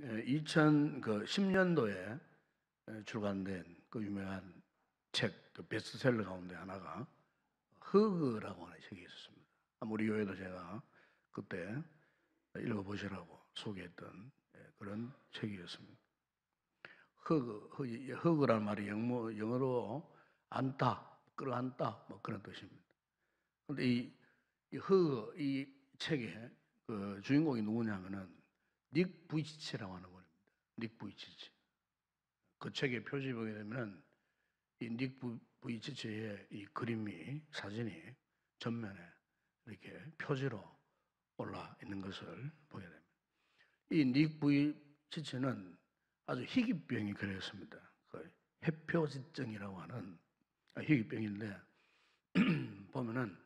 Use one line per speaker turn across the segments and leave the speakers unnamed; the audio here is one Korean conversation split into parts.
2010년도에 출간된 그 유명한 책, 그 베스트셀러 가운데 하나가 허그라고 하는 책이 있었습니다. 우리 교회도 제가 그때 읽어보시라고 소개했던 그런 책이었습니다. 허그라는 말이 영어로 안다, 끌어안다 뭐 그런 뜻입니다. 근데 이 허그 이 책의 그 주인공이 누구냐면은 닉 부이치치라고 하는 분입니다. 닉 부이치치. 그 책의 표지 보게 되면 이 닉 부이치치의 이 그림이 사진이 전면에 이렇게 표지로 올라 있는 것을 보게 됩니다. 이 닉 부이치치는 아주 희귀병이 걸렸습니다. 그 해표지증이라고 하는 희귀병인데 보면은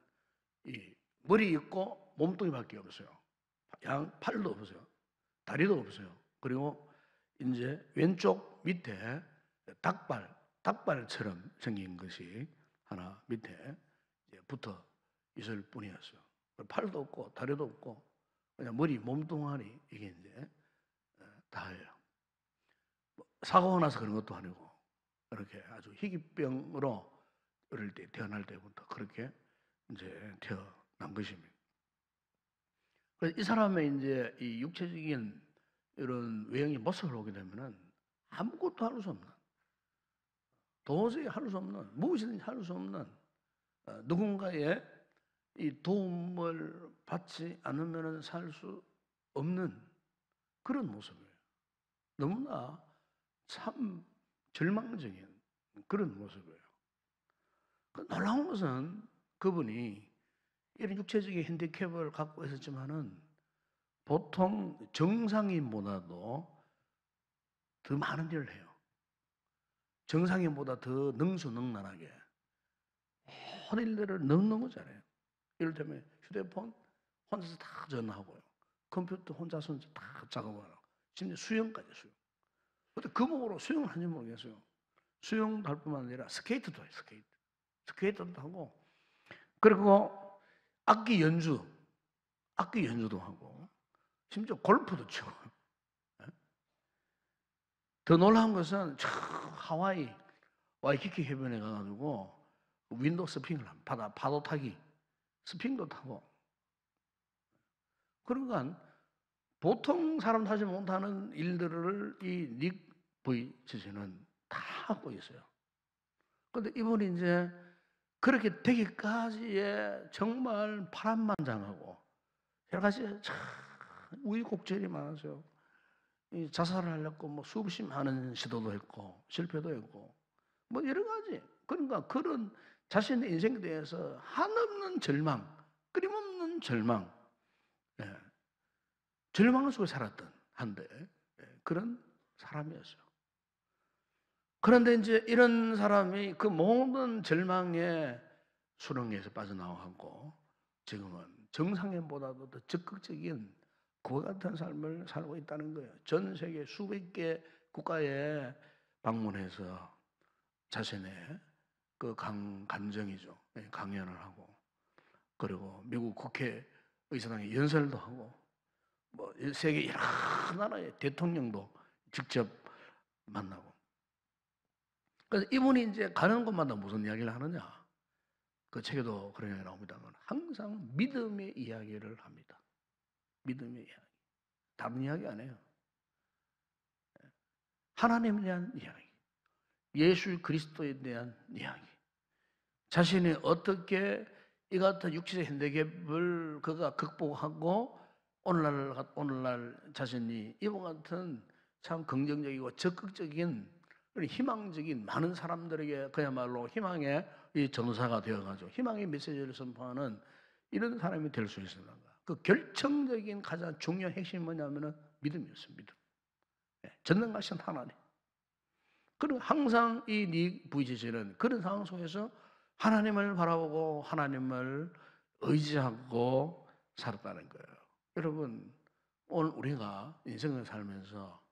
이 머리 있고 몸뚱이밖에 없어요. 팔도 없어요. 다리도 없어요. 그리고 이제 왼쪽 밑에 닭발처럼 생긴 것이 하나 밑에 붙어 있을 뿐이었어요. 팔도 없고 다리도 없고 그냥 머리 몸뚱아리 이게 이제 다예요. 사고가 나서 그런 것도 아니고 그렇게 아주 희귀병으로 어릴 때 태어날 때부터 그렇게 이제 태어난 것입니다. 그래서 이 사람의 이제 이 육체적인 이런 외형의 모습을 보게 되면은 아무것도 할 수 없는, 도저히 할 수 없는, 무엇이든지 할 수 없는 누군가의 이 도움을 받지 않으면 살 수 없는 그런 모습이에요. 너무나 참 절망적인 그런 모습이에요. 놀라운 것은 그분이 이런 육체적인 핸디캡을 갖고 있었지만은 보통 정상인보다도 더 많은 일을 해요. 정상인보다 더 능수능란하게 모든 일들을 너무너무 잘해요. 이를테면 휴대폰 혼자서 다 전화하고요. 컴퓨터 혼자서 다 작업하고 심지어 수영까지 수영. 근데 그 몸으로 수영을 하는지 모르겠어요. 수영도 할 뿐만 아니라 스케이트도 해요. 스케이트도 하고 그리고 악기 연주도 하고 심지어 골프도 치고. 더 놀라운 것은 하와이 와이키키 해변에 가가지고 윈도우 서핑을 합니다. 파도 타기 스핑도 타고. 그러니까 보통 사람 타지 못하는 일들을 이 닉 부이치치는 다 하고 있어요. 그런데 이분이 이제 그렇게 되기까지의 정말 파란만장하고 여러 가지 참 우여곡절이 많았어요. 이 자살을 하려고 뭐 수없이 많은 시도도 했고 실패도 했고 뭐 여러 가지. 그러니까 그런 자신의 인생에 대해서 한없는 절망, 끊임없는 절망, 절망 속에 살았던 한데 그런 사람이었어요. 그런데 이제 이런 사람이 그 모든 절망의 수렁에서 빠져나오고 지금은 정상인보다도 더 적극적인 그와 같은 삶을 살고 있다는 거예요. 전 세계 수백 개 국가에 방문해서 자신의 그 간정이죠. 강연을 하고 그리고 미국 국회의사당에 연설도 하고 뭐 세계 여러 나라의 대통령도 직접 만나고. 그래서 이분이 이제 가는 곳마다 무슨 이야기를 하느냐? 그 책에도 그런 이야기 나옵니다만 항상 믿음의 이야기를 합니다. 믿음의 이야기. 다른 이야기 안 해요. 하나님에 대한 이야기. 예수 그리스도에 대한 이야기. 자신이 어떻게 이 같은 육체의 핸디캡을 그가 극복하고 오늘날 자신이 이와 같은 참 긍정적이고 적극적인 희망적인 많은 사람들에게 그야말로 희망의 이 전사가 되어가지고 희망의 메시지를 선포하는 이런 사람이 될 수 있습니다. 그 결정적인 가장 중요한 핵심이 뭐냐면은 믿음이었습니다. 전능하신 하나님. 그리고 항상 이 부이치치는 그런 상황 속에서 하나님을 바라보고 하나님을 의지하고 살았다는 거예요. 여러분, 오늘 우리가 인생을 살면서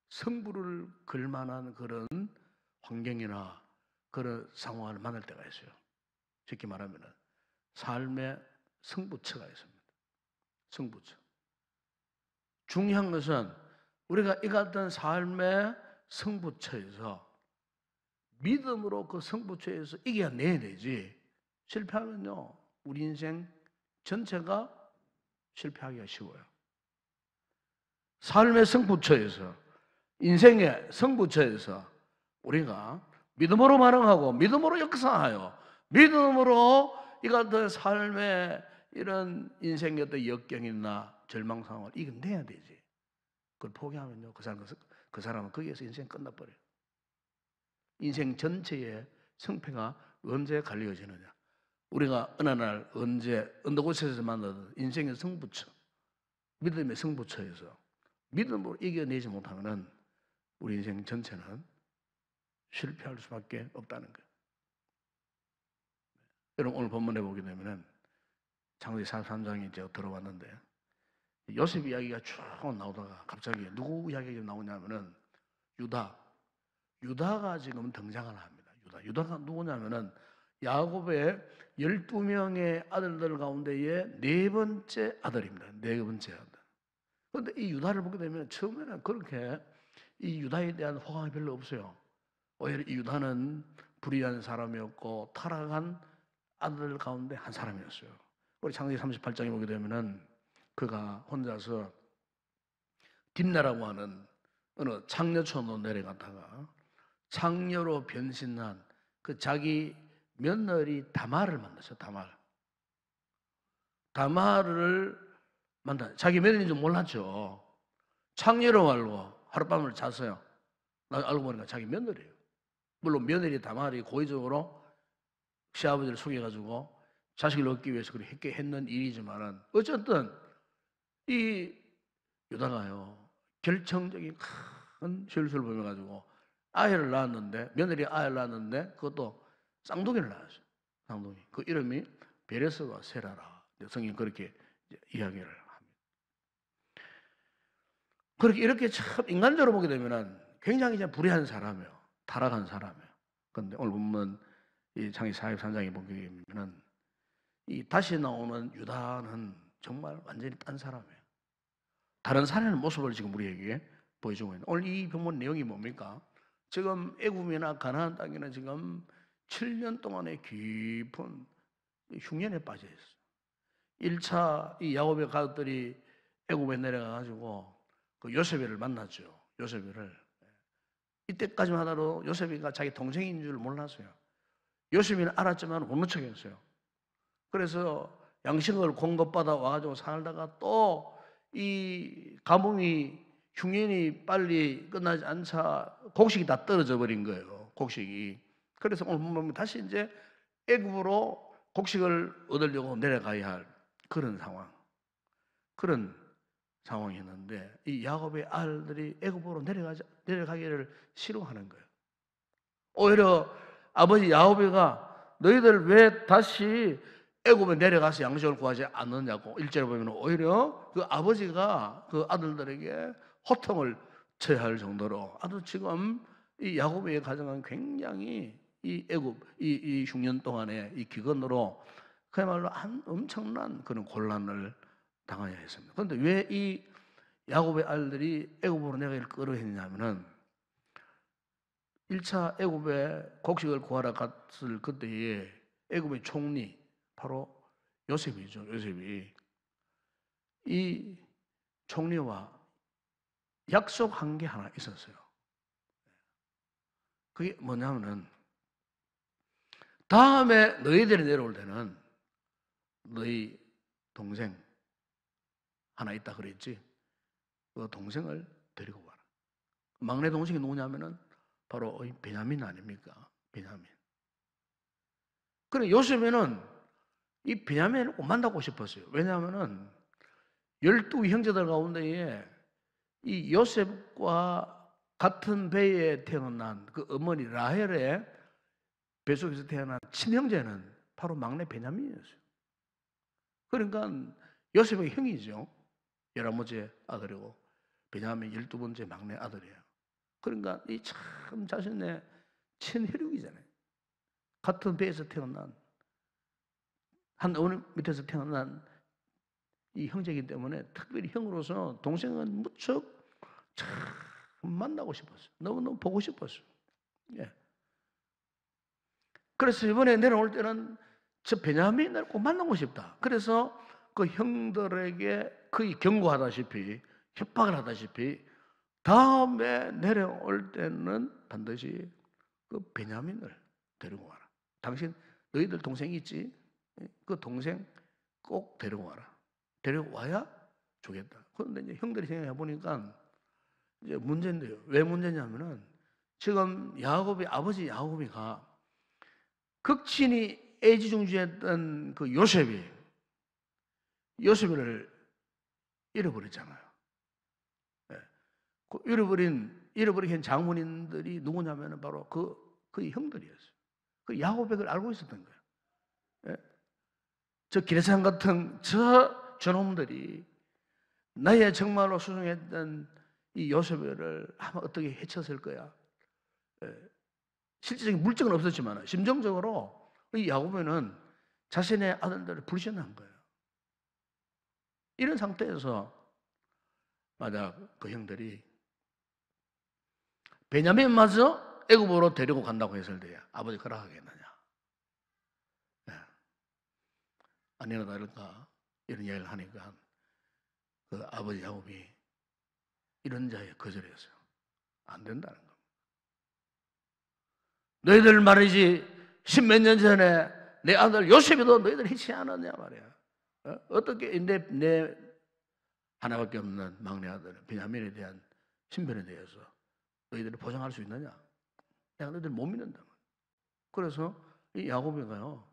승부를 걸 만한 그런 환경이나 그런 상황을 만날 때가 있어요. 쉽게 말하면 삶의 승부처가 있습니다. 승부처. 중요한 것은 우리가 이 같은 삶의 승부처에서 믿음으로 그 승부처에서 이겨내야 되지. 실패하면요, 우리 인생 전체가 실패하기가 쉬워요. 삶의 승부처에서, 인생의 승부처에서 우리가 믿음으로 반응하고 믿음으로 역사하여 믿음으로 이 같은 삶의 이런 인생의 어떤 역경이나 절망 상황을 이겨내야 되지. 그걸 포기하면요, 그 사람은 거기에서 인생 끝나버려요. 인생 전체의 성패가 언제 갈려지느냐? 우리가 어느 날 언제 어느 곳에서 만나든 인생의 승부처, 믿음의 승부처에서 믿음으로 이겨내지 못하면 우리 인생 전체는 실패할 수밖에 없다는 거예요. 여러분, 오늘 본문에 보게 되면 창세기 43장에 제가 들어왔는데 요셉 이야기가 쭉 나오다가 갑자기 누구 이야기가 나오냐면은 유다가 지금 등장을 합니다. 유다가 누구냐면은 야곱의 12명의 아들들 가운데의 네 번째 아들입니다. 네 번째 아들. 그런데 이 유다를 보게 되면 처음에는 그렇게 이 유다에 대한 호감이 별로 없어요. 오히려 이 유다는 불의한 사람이었고 타락한 아들 가운데 한 사람이었어요. 우리 창세기 38장에 보게 되면은 그가 혼자서 딥나라고 하는 어느 창녀촌으로 내려갔다가 창녀로 변신한 그 자기 며느리 다말을 만났어요. 다말을 만나. 자기 며느리인 줄 몰랐죠. 창녀로 알고 하룻밤을 잤어요. 알고 보니까 자기 며느리예요. 물론 며느리 다말이 고의적으로 시아버지를 속여가지고 자식을 얻기 위해서 그렇게 했는 일이지만은 어쨌든 이 유다가요 결정적인 큰 실수를 범해가지고 아이를 낳았는데, 며느리 아이를 낳았는데 그것도 쌍둥이를 낳았어요. 쌍둥이. 그 이름이 베레스와 세라라. 성경이 그렇게 이야기를 합니다. 그렇게 이렇게 참 인간적으로 보게 되면은 굉장히 불의한 사람이에요. 타락한 사람이에요. 그런데 오늘 보면 이 창세기 43장에 보게 되면은 이 다시 나오는 유다는 정말 완전히 딴 사람이에요. 다른 사람의 모습을 지금 우리에게 보여주고 있는. 오늘 이 본문 내용이 뭡니까? 지금 애굽이나 가나안 땅에는 지금 7년 동안의 깊은 흉년에 빠져 있어요. 1차 이 야곱의 가족들이 애굽에 내려가가지고 그 요셉을 만났죠. 요셉을. 이때까지만 하더라도 요셉이가 자기 동생인 줄 몰랐어요. 요셉이는 알았지만 모른 척했어요. 그래서 양식을 공급받아 와가지고 살다가 또 이 가뭄이 흉년이 빨리 끝나지 않자 곡식이 다 떨어져 버린 거예요. 곡식이. 그래서 오늘 보면 다시 이제 애굽으로 곡식을 얻으려고 내려가야 할 그런 상황이었는데 이 야곱의 아들들이 애굽으로 내려가기를 싫어하는 거예요. 오히려 아버지 야곱이가 너희들 왜 다시 애굽에 내려가서 양식을 구하지 않느냐고 1절에 보면 오히려 그 아버지가 그 아들들에게 호통을 쳐야 할 정도로 아주 지금 이 야곱의 가정은 굉장히 이 애굽 이 흉년 동안의 이 기근으로 그야말로 한 엄청난 그런 곤란을 당하여 했습니다. 그런데 왜 이 야곱의 아들들이 애굽으로 내려가기를 꺼려했냐면은 1차 애굽에 곡식을 구하러 갔을 그때에 애굽의 총리 바로 요셉이죠. 요셉이 이 총리와 약속한 게 하나 있었어요. 그게 뭐냐면은 다음에 너희들이 내려올 때는 너희 동생 하나 있다 그랬지. 그 동생을 데리고 와라. 막내 동생이 누구냐면은 바로 베냐민 아닙니까? 베냐민. 그래 요셉에는 이 베냐민을 꼭 만나고 싶었어요. 왜냐하면은 12 형제들 가운데에 이 요셉과 같은 배에 태어난 그 어머니 라헬의 뱃속에서 태어난 친형제는 바로 막내 베냐민이었어요. 그러니까 요셉의 형이죠. 11번째 아들이고 베냐민 12번째 막내 아들이에요. 그러니까 이 참 자신의 친혈육이잖아요. 같은 배에서 태어난 한 어머니 밑에서 태어난 이 형제이기 때문에 특별히 형으로서 동생은 무척 참 만나고 싶었어요. 너무너무 보고 싶었어요. 예. 그래서 이번에 내려올 때는 저 베냐민을 꼭 만나고 싶다. 그래서 그 형들에게 거의 경고하다시피 협박을 하다시피 다음에 내려올 때는 반드시 그 베냐민을 데리고 와라. 당신 너희들 동생 있지? 그 동생 꼭 데리고 와라. 데리고 와야 주겠다. 그런데 이제 형들이 생각해 보니까 이제 문제인데요. 왜 문제냐면은 지금 야곱이 아버지 야곱이가 극진히 애지중지했던 그 요셉을 잃어버렸잖아요. 예. 그 잃어버린 장본인들이 누구냐면은 바로 그 형들이었어요. 그 야곱이 그걸 알고 있었던 거예요. 예. 저 기레산 같은 저놈들이 나의 정말로 수중했던 이 요셉을 아마 어떻게 해쳤을 거야. 예. 실질적인 물증은 없었지만 심정적으로 이 야곱은 자신의 아들들을 불신한 거예요. 이런 상태에서 만약 그 형들이 베냐민마저 애굽으로 데리고 간다고 했을 때 아버지 허락하겠느냐? 네. 아니나 다를까 이런 이야기를 하니까 그 아버지 야곱이 이런 자에 거절했어요. 안 된다는 겁니다. 너희들 말이지 십몇 년 전에 내 아들 요셉이도 너희들 해치지 않았냐 말이야. 어떻게 내 하나밖에 없는 막내 아들 베냐민에 대한 신변에 대해서 너희들이 보장할 수 있느냐? 내가 너희들 못 믿는다. 그래서 이 야곱이가요,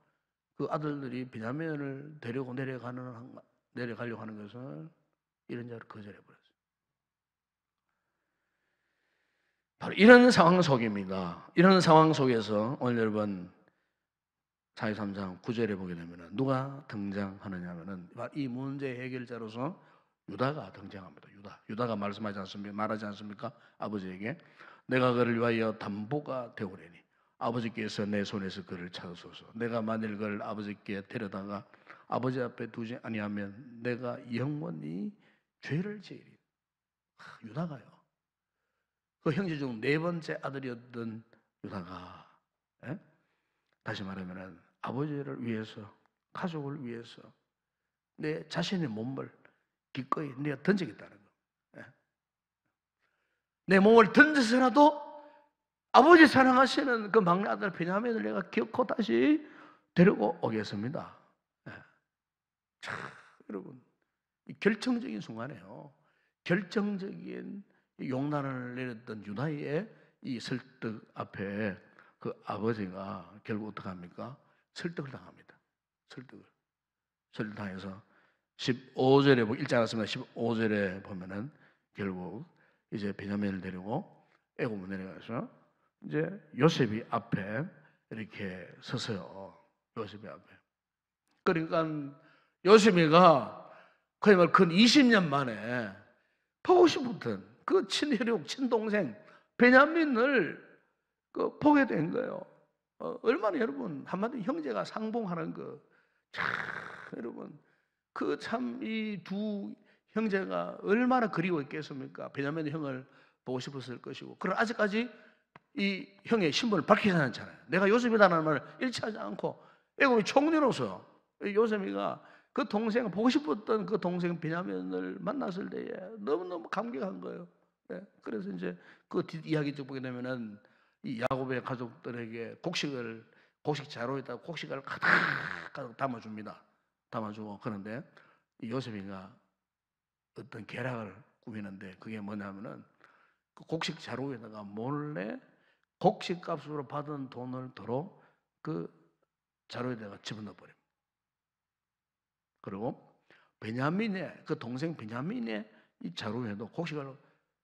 그 아들들이 베냐민을 데리고 내려가려고 하는 것을 이런 자를 거절해 버렸어요. 바로 이런 상황 속입니다. 이런 상황 속에서 오늘 여러분 4.23장 9절에 보게 되면 누가 등장하느냐 하면은 이 문제 해결자로서 유다가 등장합니다. 유다가 말하지 않습니까? 아버지에게 내가 그를 위하여 담보가 되오리니 아버지께서 내 손에서 그를 찾으소서. 내가 만일 그를 아버지께 데려다가 아버지 앞에 두지 아니하면 내가 영원히 죄를 지으리. 유다가요. 그 형제 중 네 번째 아들이었던 유다가 다시 말하면 아버지를 위해서, 가족을 위해서 내 자신의 몸을 기꺼이 내가 던지겠다는 거. 내 몸을 던져서라도 아버지 사랑하시는 그 막내 아들 베냐민을 내가 기어코 다시 데리고 오겠습니다. 참, 여러분, 이 결정적인 순간에요. 결정적인 용난을 내렸던 유다의 이 설득 앞에 그 아버지가 결국 어떻게 합니까? 설득을 당합니다. 설득당해서 15절에 읽지 않았습니다. 15절에 보면은 결국 이제 베냐민을 데리고 애굽으로 내려가서 이제 요셉이 앞에 이렇게 서서요. 요셉이 앞에. 그러니까 요셉이가 거의 말 근 20년 만에 보고 싶었던 그 친혈육, 친동생 베냐민을 보게 된 거예요. 얼마나 여러분 한마디로 형제가 상봉하는 거. 참 여러분 그 참 이 두 형제가 얼마나 그리워했겠습니까? 베냐민 형을 보고 싶었을 것이고. 그러나 아직까지 이 형의 신분을 밝히지 않았잖아요. 내가 요셉이다라는 말을 일치하지 않고 애굽의 총리로서 요셉이가 그 동생 보고 싶었던 그 동생 베냐민을 만났을 때에 너무너무 감격한 거예요. 그래서 이제 그 뒷이야기 쭉 보게 되면은 이 야곱의 가족들에게 곡식 자루에다가 곡식을 가득 담아줍니다. 담아주고 그런데 이 요셉이가 어떤 계략을 꾸미는데 그게 뭐냐면은 그 곡식 자루에다가 몰래 곡식 값으로 받은 돈을 도로 그 자루에다가 집어넣어 버립니다. 그리고 베냐민의 그 동생 베냐민의 이 자루에도 곡식을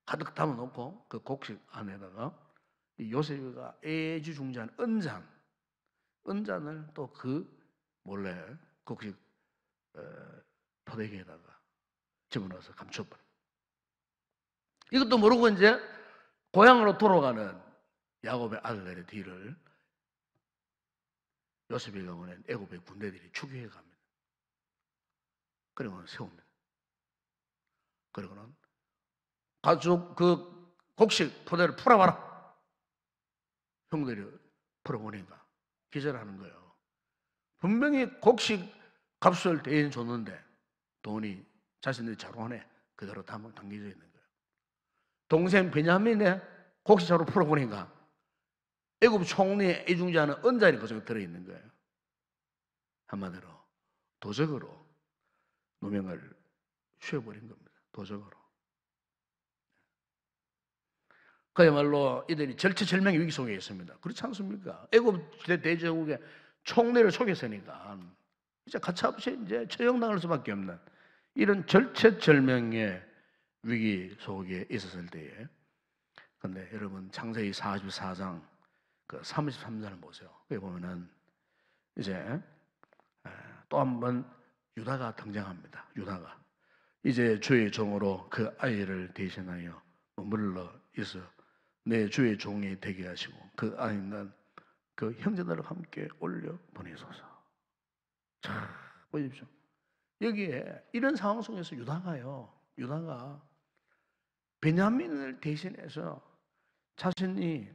가득 담아 놓고 그 곡식 안에다가 이 요셉이가 애지중지한 은잔을 또 그 몰래 곡식 포대기에다가 집어넣어서 감춰버려. 이것도 모르고 이제 고향으로 돌아가는 야곱의 아들들의 뒤를 요셉이가 보낸 애굽의 군대들이 추격해 갑니다. 그리고는 세웁니다. 그리고는 가족 그 곡식 포대를 풀어봐라. 형들이 풀어보니까 기절하는 거예요. 분명히 곡식 값을 대인 줬는데 돈이 자신들이 자루안에 그대로 담겨져 있는 거예요. 동생 베냐민의 곡식자루 풀어보니까 애굽 총리의 애중지하는 은자리 그중에 들어있는 거예요. 한마디로 도적으로 누명을 씌워버린 겁니다. 도적으로. 그야말로 이들이 절체절명의 위기 속에 있습니다. 그렇지 않습니까? 애굽 대제국의 총리를 속였으니까 이제 가차없이 이제 처형당할 수밖에 없는 이런 절체절명의 위기 속에 있었을 때에, 근데 여러분 창세기 44장 그 33절을 보세요. 거기 보면은 이제 또 한 번 유다가 등장합니다. 유다가 이제 주의 종으로 그 아이를 대신하여 머물러 있어 내 주의 종이 되게 하시고 그 아이는 그 형제들과 함께 올려 보내소서. 자, 보십시오. 여기에 이런 상황 속에서 유다가 베냐민을 대신해서 자신이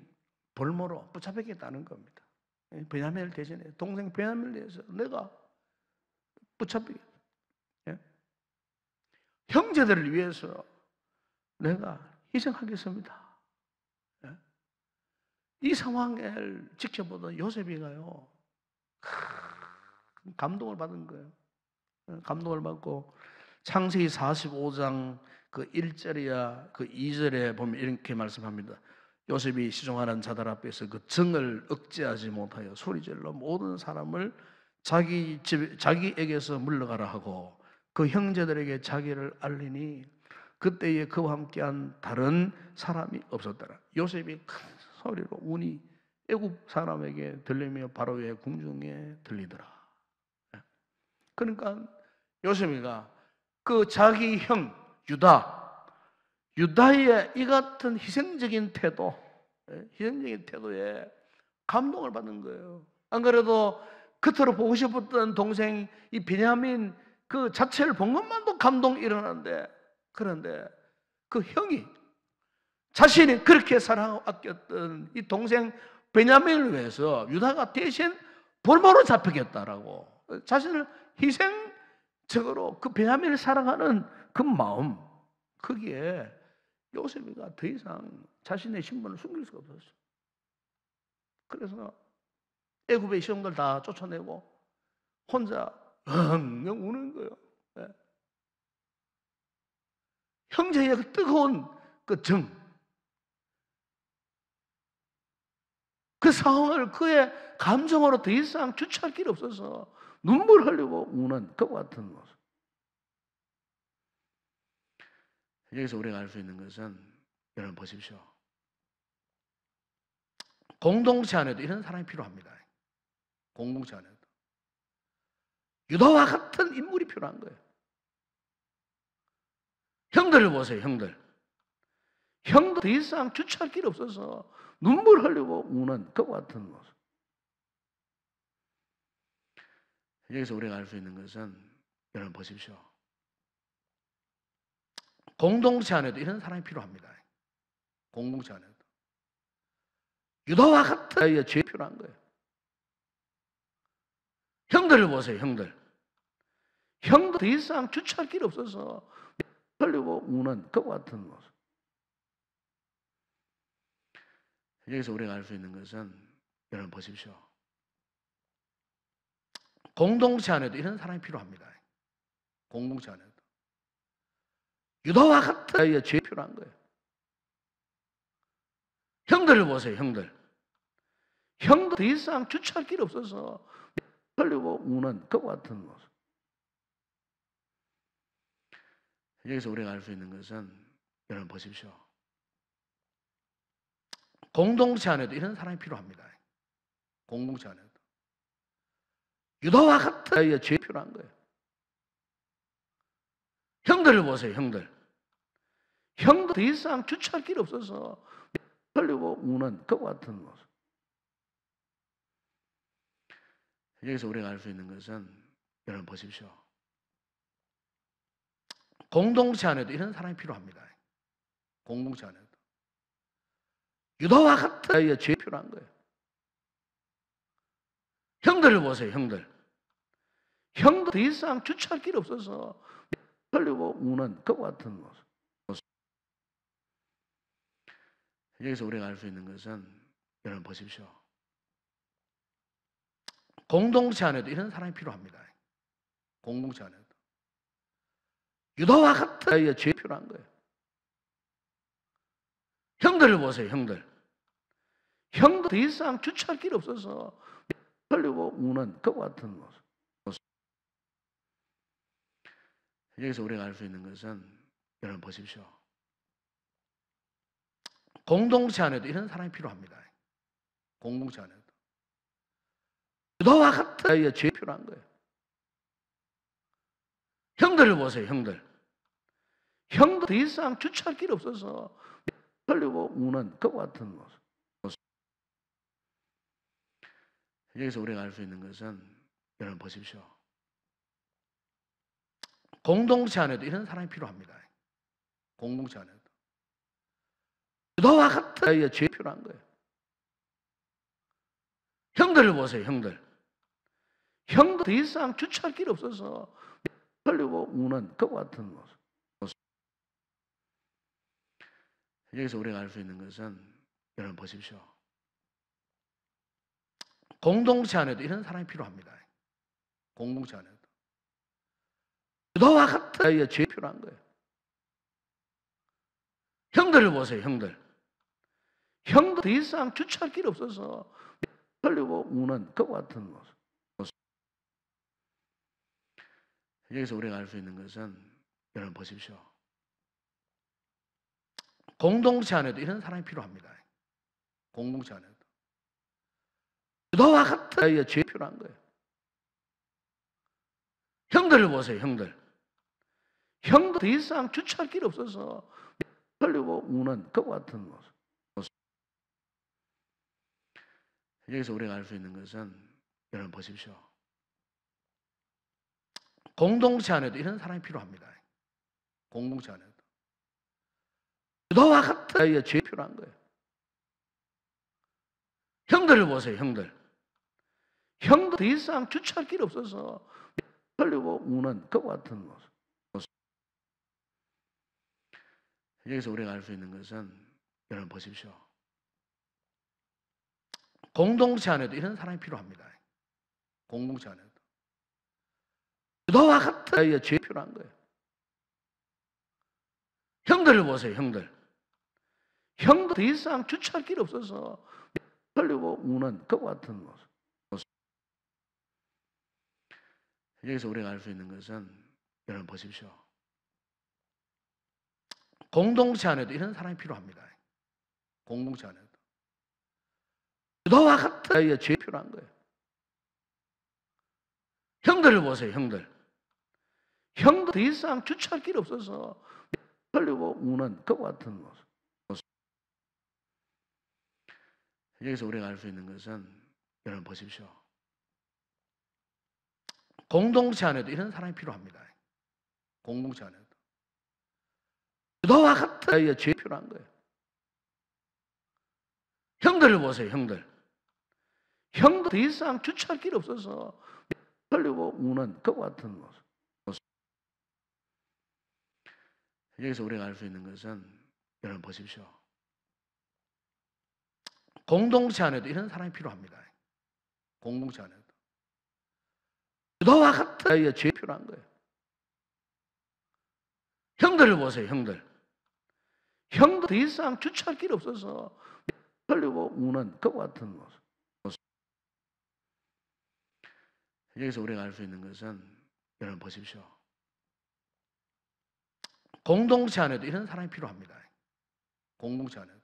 볼모로 붙잡히겠다는 겁니다. 베냐민을 대신해 동생 베냐민을 위해서 내가 붙잡히겠다. 예? 형제들을 위해서 내가 희생하겠습니다. 예? 이 상황을 지켜보던 요셉이가요 감동을 받은 거예요. 감동을 받고 창세기 45장 그 1절이야 그 2절에 보면 이렇게 말씀합니다. 요셉이 시종하는 자들 앞에서 그 정을 억제하지 못하여 소리질러 모든 사람을 자기에게서 물러가라 하고 그 형제들에게 자기를 알리니 그때에 그와 함께한 다른 사람이 없었더라. 요셉이 큰 소리로 우니 애굽 사람에게 들리며 바로의 궁중에 들리더라. 그러니까 요셉이가 그 자기 형 유다의 이 같은 희생적인 태도에 감동을 받는 거예요. 안 그래도 겉으로 보고 싶었던 동생 이 베냐민 그 자체를 본 것만도 감동이 일어나는데, 그런데 그 형이 자신이 그렇게 사랑하고 아꼈던 이 동생 베냐민을 위해서 유다가 대신 볼모로 잡히겠다라고 자신을 희생적으로 그 베냐민을 사랑하는 그 마음, 거기에 요셉이가 더 이상 자신의 신분을 숨길 수가 없었어요. 그래서 애굽의 시험들 다 쫓아내고 혼자 엉엉 우는 거예요. 네. 형제의 그 뜨거운 그 그 상황을 그의 감정으로 더 이상 주체할 길이 없어서 눈물 흘리고 우는 그 같은 모습. 여기서 우리가 알 수 있는 것은, 여러분 보십시오. 공동체 안에도 이런 사람이 필요합니다. 공동체 안에도 유다와 같은 인물이 필요한 거예요. 형들을 보세요. 형들 더 이상 주체할 길이 없어서 눈물 흘리고 우는 그 같은 모습. 여기서 우리가 알 수 있는 것은, 여러분 보십시오. 공동체 안에도 이런 사람이 필요합니다. 공동체 안에도 유다와 같은 아이의 죄 필요한 거예요. 형들을 보세요. 형들 더 이상 주체할 길이 없어서 흘리고 우는 그 같은 모습. 여기서 우리가 알 수 있는 것은, 여러분 보십시오. 공동체 안에도 이런 사람이 필요합니다. 공동체 안에도 유다와 같은 아이의 죄 필요한 거예요. 형들을 보세요. 형들 더 이상 주체할 길이 없어서 흘리고 우는 그 같은 모습. 여기서 우리가 알 수 있는 것은, 여러분 보십시오. 공동체 안에도 이런 사람이 필요합니다. 공동체 안에도 유다와 같은 아이의 죄 필요한 거예요. 형들을 보세요. 형들 더 이상 주체할 길이 없어서 흘리고 우는 그 같은 모습. 여기서 우리가 알 수 있는 것은, 여러분 보십시오. 공동체 안에도 이런 사람이 필요합니다. 공동체 안에도. 유다와 같은 아이의 죄 필요한 거예요. 형들을 보세요, 형들. 형도 더 이상 주체할 길이 없어서 흘리고 우는 그와 같은 모습. 여기서 우리가 알 수 있는 것은, 여러분 보십시오. 공동체 안에도 이런 사람이 필요합니다. 공동체 안에도. 유다와 같은 아이의 죄 필요한 거예요. 형들을 보세요, 형들. 형도 더 이상 주체할 길이 없어서 흘리고 우는 그와 같은 모습. 여기서 우리가 알 수 있는 것은, 여러분 보십시오. 공동체 안에도 이런 사람이 필요합니다. 공동체 안에도. 유다와 같은 아이의 죄 필요한 거예요. 형들을 보세요, 형들. 형도 더 이상 주체할 길이 없어서 흘리고 우는 그와 같은 모습. 여기서 우리가 알 수 있는 것은, 여러분 보십시오. 공동체 안에도 이런 사람이 필요합니다. 공동체 안에도. 유다와 같은 아이의 죄 필요한 거예요. 형들을 보세요, 형들. 형도 더 이상 주체할 길이 없어서 흘리고 우는 그와 같은 모습. 여기서 우리가 알 수 있는 것은, 여러분 보십시오. 공동체 안에도 이런 사람이 필요합니다. 공동체 안에도. 유다와 같은 아이의 죄 필요한 거예요. 형들을 보세요, 형들. 형도 더 이상 주체할 길이 없어서 흘리고 우는 그와 같은 모습. 여기서 우리가 알 수 있는 것은, 여러분 보십시오. 공동체 안에도 이런 사람이 필요합니다. 공동체 안에도. 유다와 같은 아이의 죄 필요한 거예요. 형들을 보세요, 형들. 형도 더 이상 주체할 길이 없어서 흘리고 우는 그와 같은 모습. 여기서 우리가 알 수 있는 것은, 여러분 보십시오. 공동체 안에도 이런 사람이 필요합니다. 공동체 안에도. 유다와 같은 아이의 죄 필요한 거예요. 형들을 보세요, 형들. 형도 더 이상 주체할 길이 없어서 흘리고 우는 그와 같은 모습. 여기서 우리가 알 수 있는 것은, 여러분 보십시오. 공동체 안에도 이런 사람이 필요합니다. 공동체 안에도. 유다와 같은 아이의 죄 필요한 거예요. 형들을 보세요, 형들. 형도 더 이상 주체할 길이 없어서 흘리고 우는 그와 같은 모습. 여기서 우리가 알 수 있는 것은, 여러분 보십시오. 공동체 안에도 이런 사람이 필요합니다. 공동체 안에도. 유다와 같은 아이의 죄 필요한 거예요. 형들을 보세요, 형들. 형도 더 이상 주체할 길이 없어서 흘리고 우는 그와 같은 모습. 여기서 우리가 알 수 있는 것은, 여러분 보십시오. 공동체 안에도 이런 사람이 필요합니다. 공동체 안에도. 유다와 같은 아이의 죄 필요한 거예요. 형들을 보세요, 형들. 형도 더 이상 주체할 길이 없어서 흘리고 우는 그와 같은 모습. 여기서 우리가 알 수 있는 것은, 여러분 보십시오. 공동체 안에도 이런 사람이 필요합니다. 공동체 안에도. 유다와 같은 아이의 죄 필요한 거예요. 형들을 보세요, 형들. 형도 더 이상 주체할 길이 없어서 흘리고 우는 그와 같은 모습. 여기서 우리가 알 수 있는 것은, 여러분 보십시오. 공동체 안에도 이런 사람이 필요합니다. 공동체 안에도.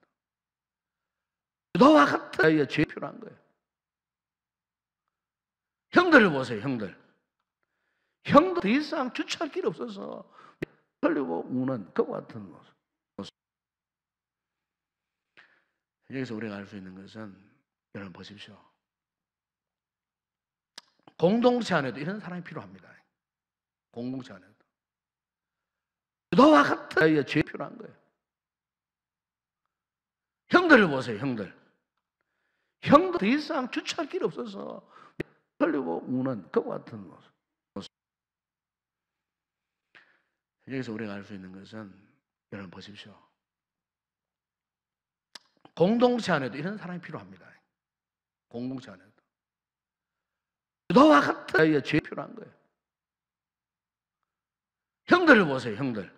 유다와 같은 아이의 죄 필요한 거예요. 형들을 보세요, 형들. 형도 더 이상 주체할 길이 없어서 흘리고 우는 그와 같은 모습. 여기서 우리가 알 수 있는 것은, 여러분 보십시오. 공동체 안에도 이런 사람이 필요합니다. 공동체 안에도. 유다와 같은 아이의 죄 필요한 거예요. 형들을 보세요, 형들. 형도 더 이상 주체할 길이 없어서 흘리고 우는 그와 같은 모습. 여기서 우리가 알 수 있는 것은, 여러분 보십시오. 공동체 안에도 이런 사람이 필요합니다. 공동체 안에도. 너와 같은 아이의 죄 필요한 거예요. 형들을 보세요, 형들.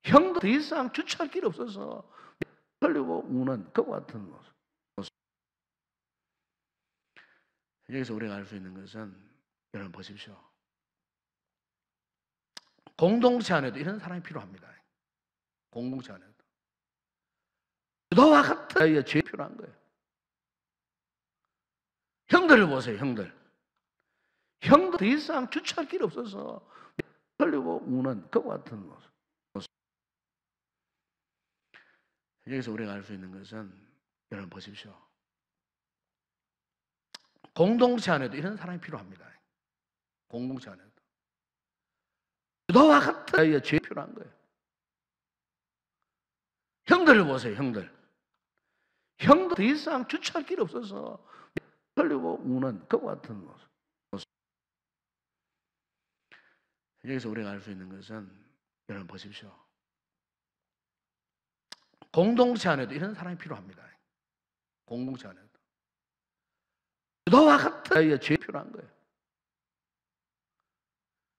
형도 더 이상 주체할 길이 없어서 흘리고 우는 그와 같은 모습. 여기서 우리가 알 수 있는 것은, 여러분 보십시오. 공동체 안에도 이런 사람이 필요합니다. 공동체 안에도. 너와 같은 아이의 죄 필요한 거예요. 형들을 보세요, 형들. 형도 더 이상 주체할 길이 없어서 흘리고 우는 그와 같은 모습. 여기서 우리가 알 수 있는 것은, 여러분 보십시오. 공동체 안에도 이런 사람이 필요합니다. 공동체 안에도. 너와 같은 아이의 죄 필요한 거예요. 형들을 보세요, 형들. 형도 더 이상 주체할 길이 없어서 흘리고 우는 그와 같은 모습. 여기서 우리가 알 수 있는 것은, 여러분 보십시오. 공동체 안에도 이런 사람이 필요합니다. 공동체 안에도. 너와 같은 아이의 죄 필요한 거예요.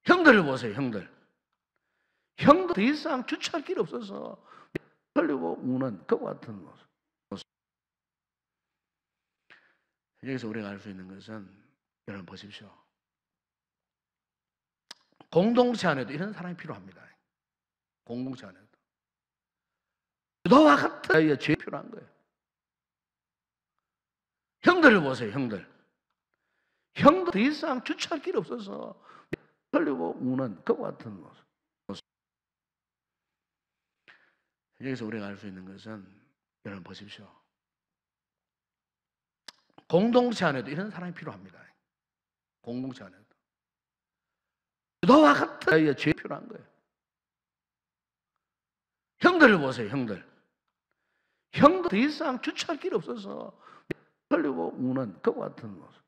형들을 보세요, 형들. 형도 더 이상 주체할 길이 없어서 흘리고 우는 그와 같은 모습. 여기서 우리가 알 수 있는 것은, 여러분 보십시오. 공동체 안에도 이런 사람이 필요합니다. 공동체 안에도. 너와 같은 아이의 죄 필요한 거예요. 형들을 보세요, 형들. 형도 더 이상 주체할 길이 없어서 흘리고 우는 그와 같은 모습. 여기서 우리가 알 수 있는 것은, 여러분 보십시오. 공동체 안에도 이런 사람이 필요합니다. 공동체 안에도. 너와 같은 아이의 죄 필요한 거예요. 형들을 보세요, 형들. 형도 더 이상 주체할 길이 없어서 흘리고 우는 그와 같은 모습.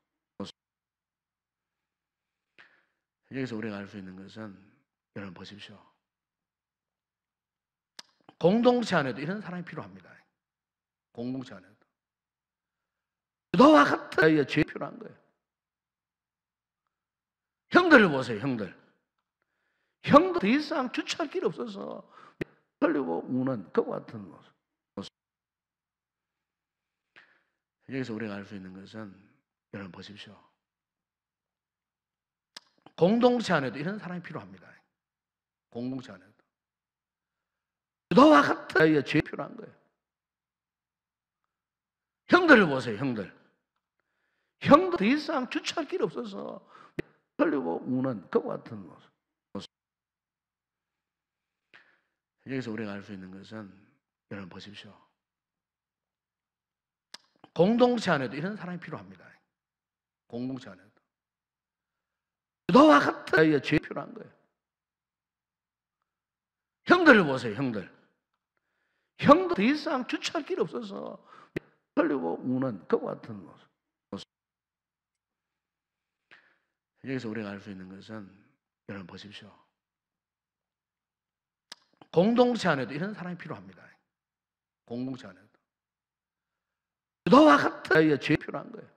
여기서 우리가 알 수 있는 것은, 여러분 보십시오. 공동체 안에도 이런 사람이 필요합니다. 공동체 안에도. 너와 같은 아이의 죄 필요한 거예요. 형들을 보세요, 형들. 형도 더 이상 주체할 길이 없어서 흘리고 우는 그와 같은 모습. 여기서 우리가 알 수 있는 것은, 여러분 보십시오. 공동체 안에도 이런 사람이 필요합니다. 공동체 안에도. 너와 같은 아이의 죄 필요한 거예요. 형들을 보세요, 형들. 형도 더 이상 주체할 길이 없어서 흘리고 우는 그와 같은 모습. 여기서 우리가 알 수 있는 것은, 여러분 보십시오. 공동체 안에도 이런 사람이 필요합니다. 공동체 안에도. 너와 같은 아이의 죄 필요한 거예요. 형들을 보세요, 형들. 형도 더 이상 주체할 길이 없어서 흘리고 우는 그와 같은 모습. 여기서 우리가 알 수 있는 것은, 여러분 보십시오. 공동체 안에도 이런 사람이 필요합니다. 공동체 안에도. 너와 같은 아이의 죄 필요한 거예요.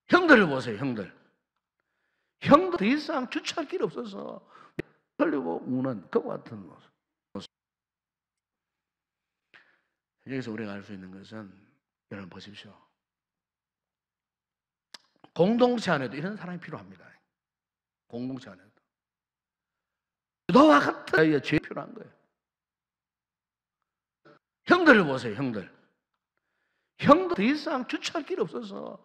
형들을 보세요, 형들. 형도 더 이상 주체할 길이 없어서 흘리고 우는 그와 같은 모습. 여기서 우리가 알 수 있는 것은, 여러분 보십시오. 공동체 안에도 이런 사람이 필요합니다. 공동체 안에도. 너와 같은 아이의 죄 필요한 거예요. 형들을 보세요, 형들. 형도 더 이상 주체할 길이 없어서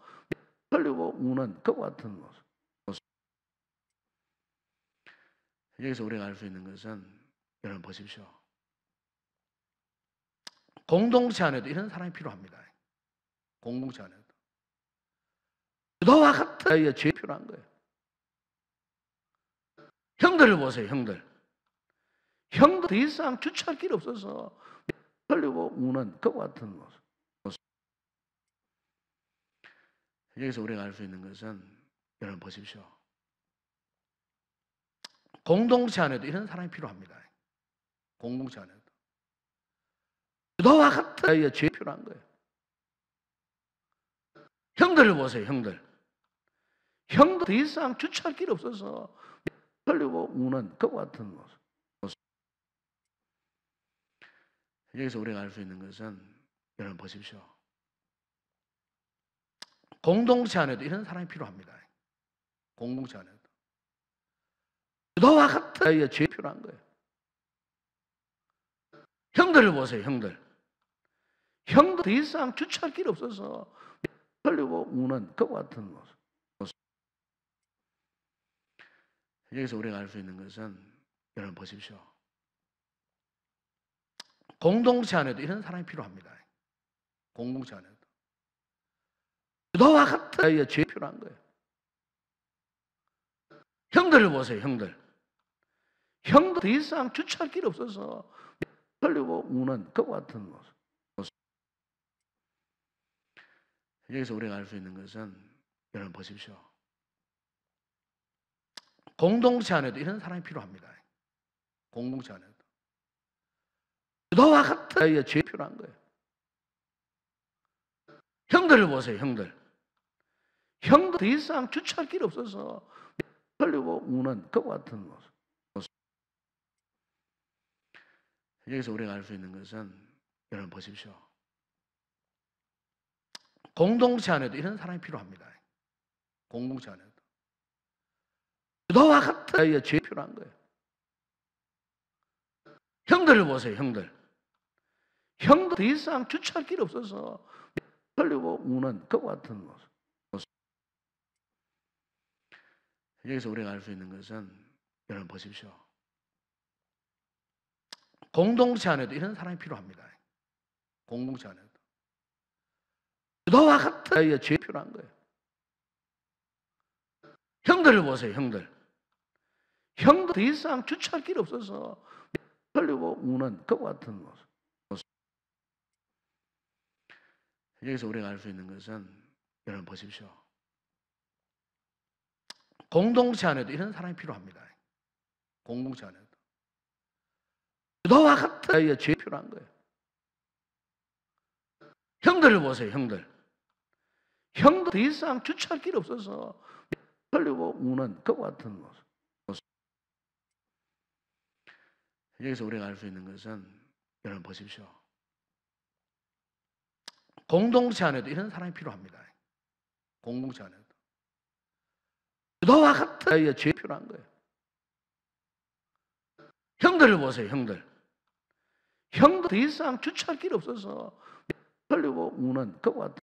흘리고 우는 그와 같은 모습. 여기서 우리가 알 수 있는 것은, 여러분 보십시오. 공동체 안에도 이런 사람이 필요합니다. 공동체 안에도. 너와 같은 아이의 죄 필요한 거예요. 형들을 보세요, 형들. 형도 더 이상 주체할 길이 없어서 흘리고 우는 그 같은 모습. 여기서 우리가 알 수 있는 것은, 여러분 보십시오. 공동체 안에도 이런 사람이 필요합니다. 공동체 안에도. 너와 같은 아이의 죄 필요한 거예요. 형들을 보세요, 형들. 형도 더 이상 주체할 길이 없어서 흘리고 우는 그 같은 모습. 여기서 우리가 알 수 있는 것은, 여러분 보십시오. 공동체 안에도 이런 사람이 필요합니다. 공동체 안에도. 너와 같은 아이의 죄 필요한 거예요. 형들을 보세요, 형들. 형도 더 이상 주체할 길이 없어서 흘리고 우는 그 같은 모습. 여기서 우리가 알 수 있는 것은, 여러분 보십시오. 공동체 안에도 이런 사람이 필요합니다. 공동체 안에도. 너와 같은 아이의 죄 필요한 거예요. 형들을 보세요, 형들. 형도 더 이상 주체할 길이 없어서 흘리고 우는 그 같은 모습. 여기서 우리가 알 수 있는 것은, 여러분 보십시오. 공동체 안에도 이런 사람이 필요합니다. 공동체 안에도. 너와 같은 아이의 죄 필요한 거예요. 형들을 보세요, 형들. 형도 더 이상 주체할 길이 없어서 흘리고 우는 그 같은 모습. 여기서 우리가 알 수 있는 것은, 여러분 보십시오. 공동체 안에도 이런 사람이 필요합니다. 공동체 안에도. 너와 같은 아이의 죄 필요한 거예요. 형들을 보세요, 형들. 형도 더 이상 주체할 길이 없어서 흘리고 우는 그 같은 모습. 여기서 우리가 알 수 있는 것은, 여러분 보십시오. 공동체 안에도 이런 사람이 필요합니다. 공동체 안에도. 너와 같은 아이의 죄 필요한 거예요. 형들을 보세요, 형들. 형도 더 이상 주체할 길이 없어서 흘리고 우는 그 같은 모습. 여기서 우리가 알 수 있는 것은, 여러분 보십시오. 공동체 안에도 이런 사람이 필요합니다. 공동체 안에도. 너와 같은 아이의 죄 필요한 거예요. 형들을 보세요, 형들. 형도 더 이상 주체할 길이 없어서 흘리고 우는 그 같은 모습. 여기서 우리가 알 수 있는 것은, 여러분 보십시오. 공동체 안에도 이런 사람이 필요합니다. 공동체 안에도. 너와 같은 아이의 죄 필요한 거예요. 형들을 보세요, 형들. 형도 더 이상 주체할 길이 없어서 흘리고 우는 그 같은